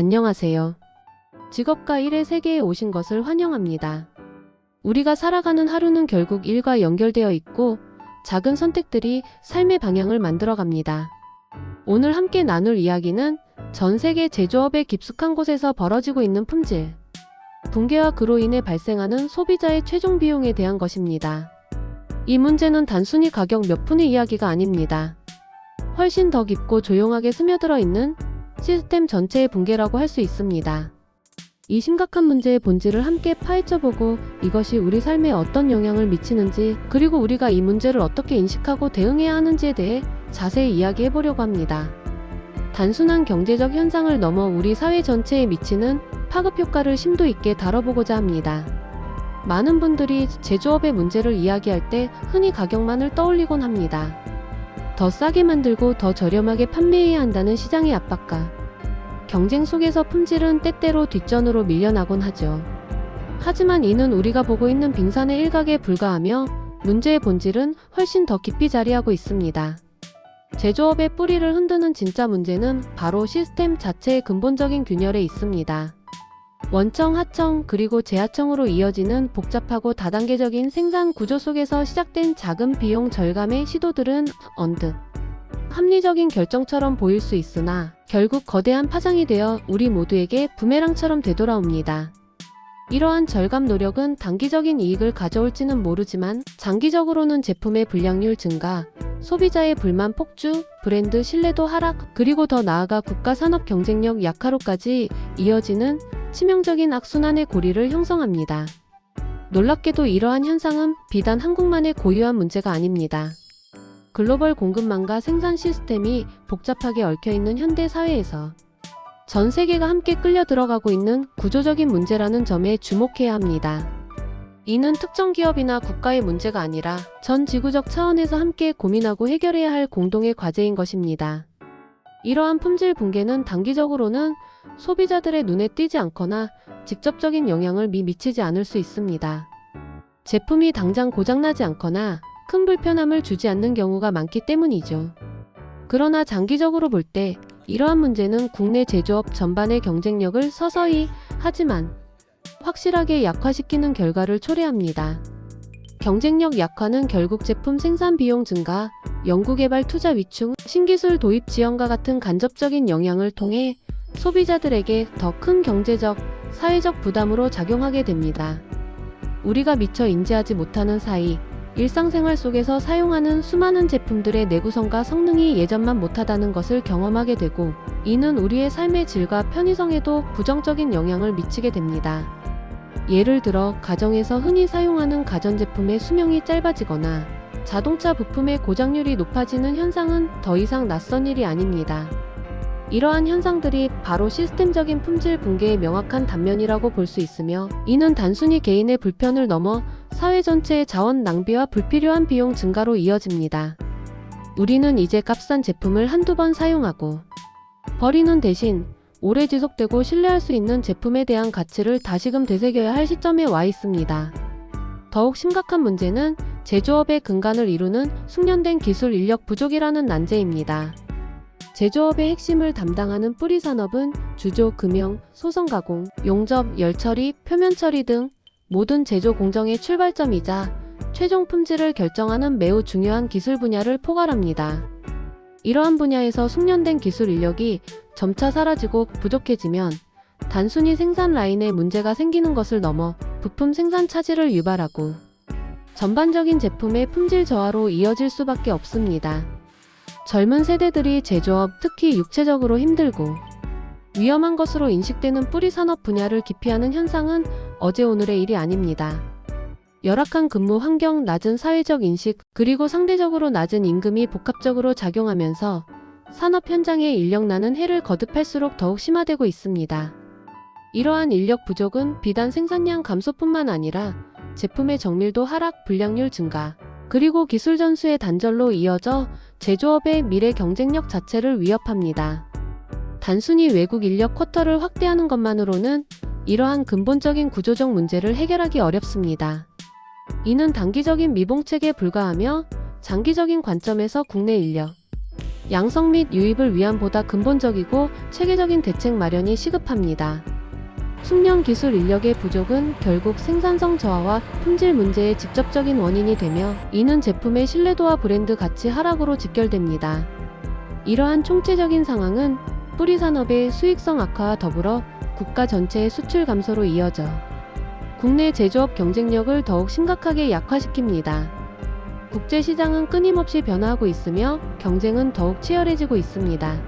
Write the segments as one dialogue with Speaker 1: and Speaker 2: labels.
Speaker 1: 안녕하세요. 직업과 일의 세계에 오신 것을 환영합니다. 우리가 살아가는 하루는 결국 일과 연결되어 있고 작은 선택들이 삶의 방향을 만들어갑니다. 오늘 함께 나눌 이야기는 전 세계 제조업의 깊숙한 곳에서 벌어지고 있는 품질 붕괴와 그로 인해 발생하는 소비자의 최종 비용에 대한 것입니다. 이 문제는 단순히 가격 몇 푼의 이야기가 아닙니다. 훨씬 더 깊고 조용하게 스며들어 있는 시스템 전체의 붕괴라고 할 수 있습니다. 이 심각한 문제의 본질을 함께 파헤쳐보고 이것이 우리 삶에 어떤 영향을 미치는지 그리고 우리가 이 문제를 어떻게 인식하고 대응해야 하는지에 대해 자세히 이야기해보려고 합니다. 단순한 경제적 현상을 넘어 우리 사회 전체에 미치는 파급 효과를 심도 있게 다뤄보고자 합니다. 많은 분들이 제조업의 문제를 이야기할 때 흔히 가격만을 떠올리곤 합니다. 더 싸게 만들고 더 저렴하게 판매해야 한다는 시장의 압박과 경쟁 속에서 품질은 때때로 뒷전으로 밀려나곤 하죠. 하지만 이는 우리가 보고 있는 빙산의 일각에 불과하며 문제의 본질은 훨씬 더 깊이 자리하고 있습니다. 제조업의 뿌리를 흔드는 진짜 문제는 바로 시스템 자체의 근본적인 균열에 있습니다. 원청, 하청, 그리고 재하청으로 이어지는 복잡하고 다단계적인 생산 구조 속에서 시작된 작은 비용 절감의 시도들은 언뜻 합리적인 결정처럼 보일 수 있으나 결국 거대한 파장이 되어 우리 모두에게 부메랑처럼 되돌아옵니다. 이러한 절감 노력은 단기적인 이익을 가져올지는 모르지만 장기적으로는 제품의 불량률 증가, 소비자의 불만 폭주, 브랜드 신뢰도 하락, 그리고 더 나아가 국가 산업 경쟁력 약화로까지 이어지는 치명적인 악순환의 고리를 형성합니다. 놀랍게도 이러한 현상은 비단 한국만의 고유한 문제가 아닙니다. 글로벌 공급망과 생산 시스템이 복잡하게 얽혀있는 현대 사회에서 전 세계가 함께 끌려 들어가고 있는 구조적인 문제라는 점에 주목해야 합니다. 이는 특정 기업이나 국가의 문제가 아니라 전 지구적 차원에서 함께 고민하고 해결해야 할 공동의 과제인 것입니다. 이러한 품질 붕괴는 단기적으로는 소비자들의 눈에 띄지 않거나 직접적인 영향을 미치지 않을 수 있습니다. 제품이 당장 고장나지 않거나 큰 불편함을 주지 않는 경우가 많기 때문이죠. 그러나 장기적으로 볼 때 이러한 문제는 국내 제조업 전반의 경쟁력을 서서히 하지만 확실하게 약화시키는 결과를 초래합니다. 경쟁력 약화는 결국 제품 생산 비용 증가, 연구개발 투자 위축, 신기술 도입 지원과 같은 간접적인 영향을 통해 소비자들에게 더 큰 경제적, 사회적 부담으로 작용하게 됩니다. 우리가 미처 인지하지 못하는 사이 일상생활 속에서 사용하는 수많은 제품들의 내구성과 성능이 예전만 못하다는 것을 경험하게 되고 이는 우리의 삶의 질과 편의성에도 부정적인 영향을 미치게 됩니다. 예를 들어 가정에서 흔히 사용하는 가전제품의 수명이 짧아지거나 자동차 부품의 고장률이 높아지는 현상은 더 이상 낯선 일이 아닙니다. 이러한 현상들이 바로 시스템적인 품질 붕괴의 명확한 단면이라고 볼 수 있으며 이는 단순히 개인의 불편을 넘어 사회 전체의 자원 낭비와 불필요한 비용 증가로 이어집니다. 우리는 이제 값싼 제품을 한두 번 사용하고 버리는 대신 오래 지속되고 신뢰할 수 있는 제품에 대한 가치를 다시금 되새겨야 할 시점에 와 있습니다. 더욱 심각한 문제는 제조업의 근간을 이루는 숙련된 기술 인력 부족이라는 난제입니다. 제조업의 핵심을 담당하는 뿌리 산업은 주조, 금형, 소성 가공, 용접, 열처리, 표면 처리 등 모든 제조 공정의 출발점이자 최종 품질을 결정하는 매우 중요한 기술 분야를 포괄합니다. 이러한 분야에서 숙련된 기술 인력이 점차 사라지고 부족해지면 단순히 생산 라인에 문제가 생기는 것을 넘어 부품 생산 차질을 유발하고 전반적인 제품의 품질 저하로 이어질 수밖에 없습니다. 젊은 세대들이 제조업, 특히 육체적으로 힘들고 위험한 것으로 인식되는 뿌리 산업 분야를 기피하는 현상은 어제 오늘의 일이 아닙니다. 열악한 근무 환경, 낮은 사회적 인식, 그리고 상대적으로 낮은 임금이 복합적으로 작용하면서 산업 현장에 인력난은 해를 거듭할수록 더욱 심화되고 있습니다. 이러한 인력 부족은 비단 생산량 감소뿐만 아니라 제품의 정밀도 하락, 불량률 증가, 그리고 기술 전수의 단절로 이어져 제조업의 미래 경쟁력 자체를 위협합니다. 단순히 외국 인력 쿼터를 확대하는 것만으로는 이러한 근본적인 구조적 문제를 해결하기 어렵습니다. 이는 단기적인 미봉책에 불과하며 장기적인 관점에서 국내 인력 양성 및 유입을 위한 보다 근본적이고 체계적인 대책 마련이 시급합니다. 숙련 기술 인력의 부족은 결국 생산성 저하와 품질 문제의 직접적인 원인이 되며, 이는 제품의 신뢰도와 브랜드 가치 하락으로 직결됩니다. 이러한 총체적인 상황은 뿌리 산업의 수익성 악화와 더불어 국가 전체의 수출 감소로 이어져 국내 제조업 경쟁력을 더욱 심각하게 약화시킵니다. 국제 시장은 끊임없이 변화하고 있으며 경쟁은 더욱 치열해지고 있습니다.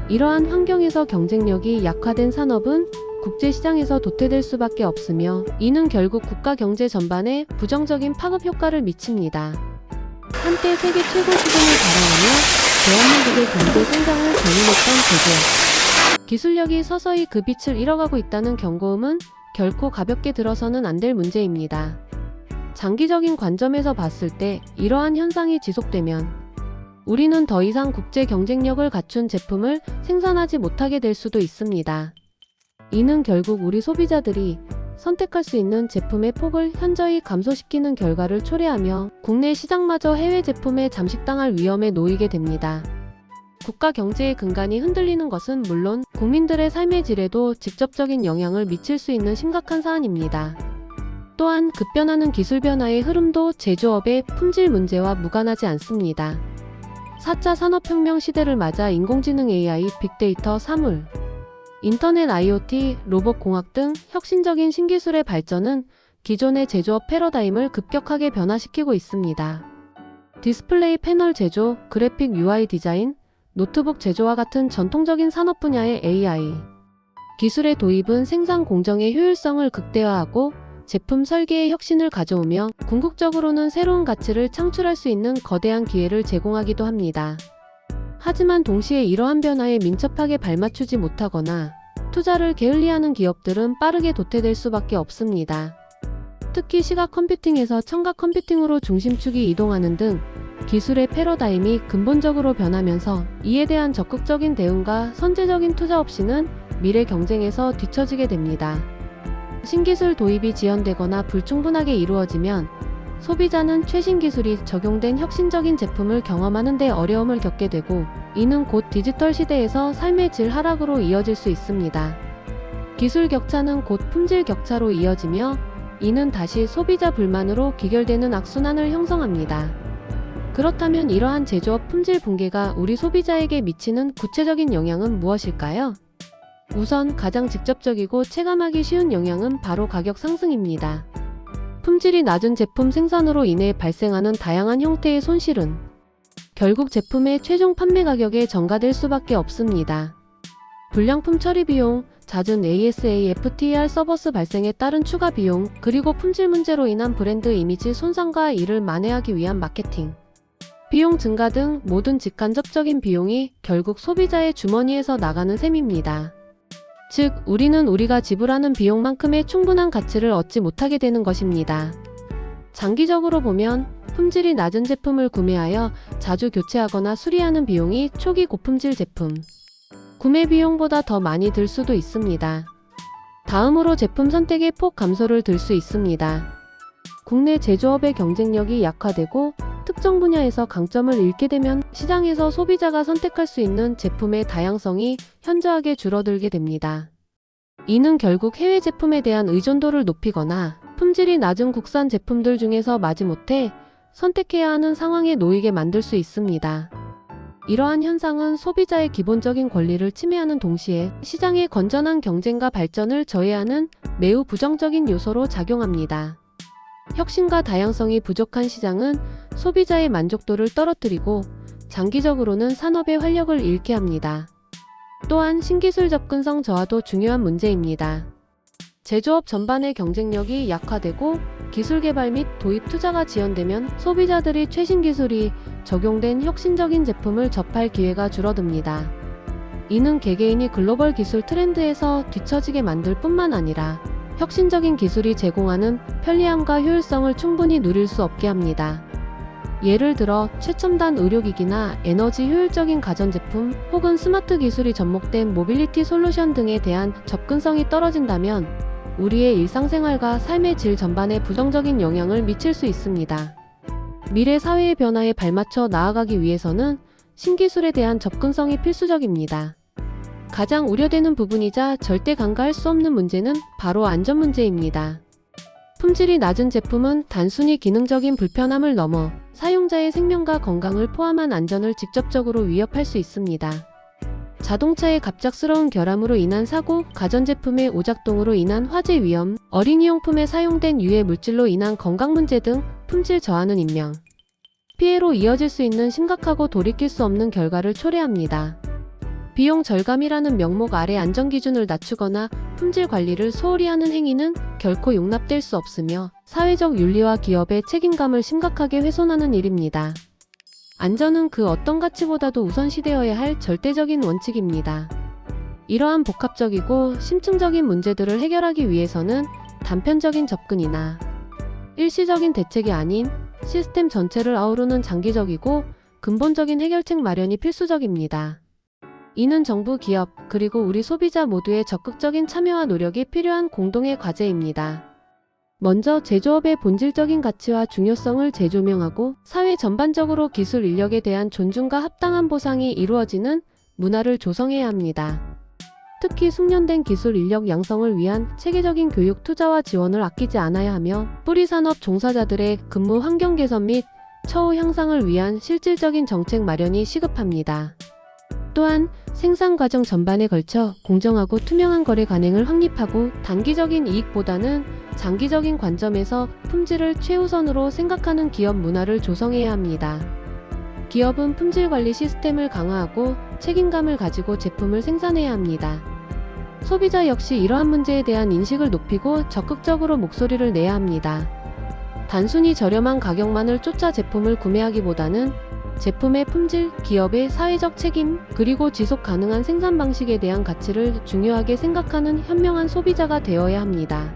Speaker 1: 이러한 환경에서 경쟁력이 약화된 산업은 국제 시장에서 도태될 수밖에 없으며, 이는 결국 국가 경제 전반에 부정적인 파급 효과를 미칩니다. 한때 세계 최고 수준을 자랑하며 대한민국의 경제 성장을 견인했던 제조업 기술력이 서서히 그 빛을 잃어가고 있다는 경고음은 결코 가볍게 들어서는 안 될 문제입니다. 장기적인 관점에서 봤을 때 이러한 현상이 지속되면 우리는 더 이상 국제 경쟁력을 갖춘 제품을 생산하지 못하게 될 수도 있습니다. 이는 결국 우리 소비자들이 선택할 수 있는 제품의 폭을 현저히 감소시키는 결과를 초래하며 국내 시장마저 해외 제품에 잠식당할 위험에 놓이게 됩니다. 국가 경제의 근간이 흔들리는 것은 물론 국민들의 삶의 질에도 직접적인 영향을 미칠 수 있는 심각한 사안입니다. 또한 급변하는 기술 변화의 흐름도 제조업의 품질 문제와 무관하지 않습니다. 4차 산업혁명 시대를 맞아 인공지능 AI, 빅데이터, 사물, 인터넷 IoT, 로봇공학 등 혁신적인 신기술의 발전은 기존의 제조업 패러다임을 급격하게 변화시키고 있습니다. 디스플레이 패널 제조, 그래픽 UI 디자인, 노트북 제조와 같은 전통적인 산업 분야의 AI 기술의 도입은 생산 공정의 효율성을 극대화하고 제품 설계의 혁신을 가져오며 궁극적으로는 새로운 가치를 창출할 수 있는 거대한 기회를 제공하기도 합니다. 하지만 동시에 이러한 변화에 민첩하게 발맞추지 못하거나 투자를 게을리하는 기업들은 빠르게 도태될 수밖에 없습니다. 특히 시각 컴퓨팅에서 청각 컴퓨팅으로 중심축이 이동하는 등 기술의 패러다임이 근본적으로 변하면서 이에 대한 적극적인 대응과 선제적인 투자 없이는 미래 경쟁에서 뒤처지게 됩니다. 신기술 도입이 지연되거나 불충분하게 이루어지면 소비자는 최신 기술이 적용된 혁신적인 제품을 경험하는 데 어려움을 겪게 되고, 이는 곧 디지털 시대에서 삶의 질 하락으로 이어질 수 있습니다. 기술 격차는 곧 품질 격차로 이어지며, 이는 다시 소비자 불만으로 귀결되는 악순환을 형성합니다. 그렇다면 이러한 제조업 품질 붕괴가 우리 소비자에게 미치는 구체적인 영향은 무엇일까요? 우선 가장 직접적이고 체감하기 쉬운 영향은 바로 가격 상승입니다. 품질이 낮은 제품 생산으로 인해 발생하는 다양한 형태의 손실은 결국 제품의 최종 판매 가격에 전가될 수밖에 없습니다. 불량품 처리 비용, 잦은 ASAFTR 서버스 발생에 따른 추가 비용, 그리고 품질 문제로 인한 브랜드 이미지 손상과 이를 만회하기 위한 마케팅 비용 증가 등 모든 직간접적인 비용이 결국 소비자의 주머니에서 나가는 셈입니다. 즉, 우리는 우리가 지불하는 비용만큼의 충분한 가치를 얻지 못하게 되는 것입니다. 장기적으로 보면 품질이 낮은 제품을 구매하여 자주 교체하거나 수리하는 비용이 초기 고품질 제품 구매 비용보다 더 많이 들 수도 있습니다. 다음으로 제품 선택의 폭 감소를 들 수 있습니다. 국내 제조업의 경쟁력이 약화되고 특정 분야에서 강점을 잃게 되면 시장에서 소비자가 선택할 수 있는 제품의 다양성이 현저하게 줄어들게 됩니다. 이는 결국 해외 제품에 대한 의존도를 높이거나 품질이 낮은 국산 제품들 중에서 마지못해 선택해야 하는 상황에 놓이게 만들 수 있습니다. 이러한 현상은 소비자의 기본적인 권리를 침해하는 동시에 시장의 건전한 경쟁과 발전을 저해하는 매우 부정적인 요소로 작용합니다. 혁신과 다양성이 부족한 시장은 소비자의 만족도를 떨어뜨리고 장기적으로는 산업의 활력을 잃게 합니다. 또한 신기술 접근성 저하도 중요한 문제입니다. 제조업 전반의 경쟁력이 약화되고 기술 개발 및 도입 투자가 지연되면 소비자들이 최신 기술이 적용된 혁신적인 제품을 접할 기회가 줄어듭니다. 이는 개개인이 글로벌 기술 트렌드에서 뒤처지게 만들 뿐만 아니라 혁신적인 기술이 제공하는 편리함과 효율성을 충분히 누릴 수 없게 합니다. 예를 들어 최첨단 의료기기나 에너지 효율적인 가전제품 혹은 스마트 기술이 접목된 모빌리티 솔루션 등에 대한 접근성이 떨어진다면 우리의 일상생활과 삶의 질 전반에 부정적인 영향을 미칠 수 있습니다. 미래 사회의 변화에 발맞춰 나아가기 위해서는 신기술에 대한 접근성이 필수적입니다. 가장 우려되는 부분이자 절대 간과할 수 없는 문제는 바로 안전 문제입니다. 품질이 낮은 제품은 단순히 기능적인 불편함을 넘어 사용자의 생명과 건강을 포함한 안전을 직접적으로 위협할 수 있습니다. 자동차의 갑작스러운 결함으로 인한 사고, 가전제품의 오작동으로 인한 화재 위험, 어린이용품에 사용된 유해 물질로 인한 건강 문제 등 품질 저하는 인명 피해로 이어질 수 있는 심각하고 돌이킬 수 없는 결과를 초래합니다. 비용 절감이라는 명목 아래 안전기준을 낮추거나 품질 관리를 소홀히 하는 행위는 결코 용납될 수 없으며 사회적 윤리와 기업의 책임감을 심각하게 훼손하는 일입니다. 안전은 그 어떤 가치보다도 우선시되어야 할 절대적인 원칙입니다. 이러한 복합적이고 심층적인 문제들을 해결하기 위해서는 단편적인 접근이나 일시적인 대책이 아닌 시스템 전체를 아우르는 장기적이고 근본적인 해결책 마련이 필수적입니다. 이는 정부, 기업, 그리고 우리 소비자 모두의 적극적인 참여와 노력이 필요한 공동의 과제입니다. 먼저 제조업의 본질적인 가치와 중요성을 재조명하고 사회 전반적으로 기술 인력에 대한 존중과 합당한 보상이 이루어지는 문화를 조성해야 합니다. 특히 숙련된 기술 인력 양성을 위한 체계적인 교육 투자와 지원을 아끼지 않아야 하며 뿌리산업 종사자들의 근무 환경 개선 및 처우 향상을 위한 실질적인 정책 마련이 시급합니다. 또한 생산 과정 전반에 걸쳐 공정하고 투명한 거래 관행을 확립하고 단기적인 이익보다는 장기적인 관점에서 품질을 최우선으로 생각하는 기업 문화를 조성해야 합니다. 기업은 품질 관리 시스템을 강화하고 책임감을 가지고 제품을 생산해야 합니다. 소비자 역시 이러한 문제에 대한 인식을 높이고 적극적으로 목소리를 내야 합니다. 단순히 저렴한 가격만을 쫓아 제품을 구매하기보다는 제품의 품질, 기업의 사회적 책임, 그리고 지속 가능한 생산 방식에 대한 가치를 중요하게 생각하는 현명한 소비자가 되어야 합니다.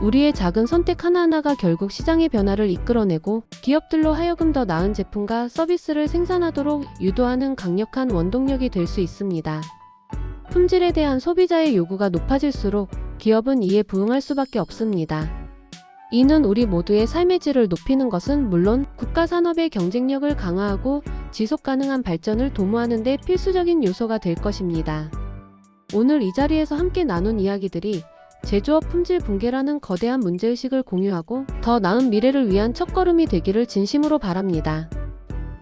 Speaker 1: 우리의 작은 선택 하나하나가 결국 시장의 변화를 이끌어내고 기업들로 하여금 더 나은 제품과 서비스를 생산하도록 유도하는 강력한 원동력이 될 수 있습니다. 품질에 대한 소비자의 요구가 높아질수록 기업은 이에 부응할 수밖에 없습니다. 이는 우리 모두의 삶의 질을 높이는 것은 물론 국가 산업의 경쟁력을 강화하고 지속 가능한 발전을 도모하는 데 필수적인 요소가 될 것입니다. 오늘 이 자리에서 함께 나눈 이야기들이 제조업 품질 붕괴라는 거대한 문제의식을 공유하고 더 나은 미래를 위한 첫걸음이 되기를 진심으로 바랍니다.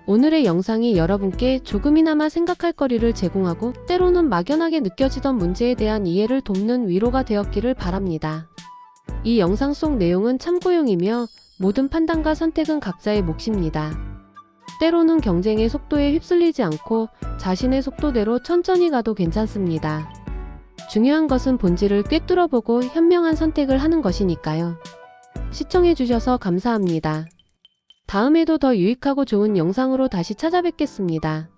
Speaker 1: 오늘의 영상이 여러분께 조금이나마 생각할 거리를 제공하고 때로는 막연하게 느껴지던 문제에 대한 이해를 돕는 위로가 되었기를 바랍니다. 이 영상 속 내용은 참고용이며 모든 판단과 선택은 각자의 몫입니다. 때로는 경쟁의 속도에 휩쓸리지 않고 자신의 속도대로 천천히 가도 괜찮습니다. 중요한 것은 본질을 꿰뚫어보고 현명한 선택을 하는 것이니까요. 시청해주셔서 감사합니다. 다음에도 더 유익하고 좋은 영상으로 다시 찾아뵙겠습니다.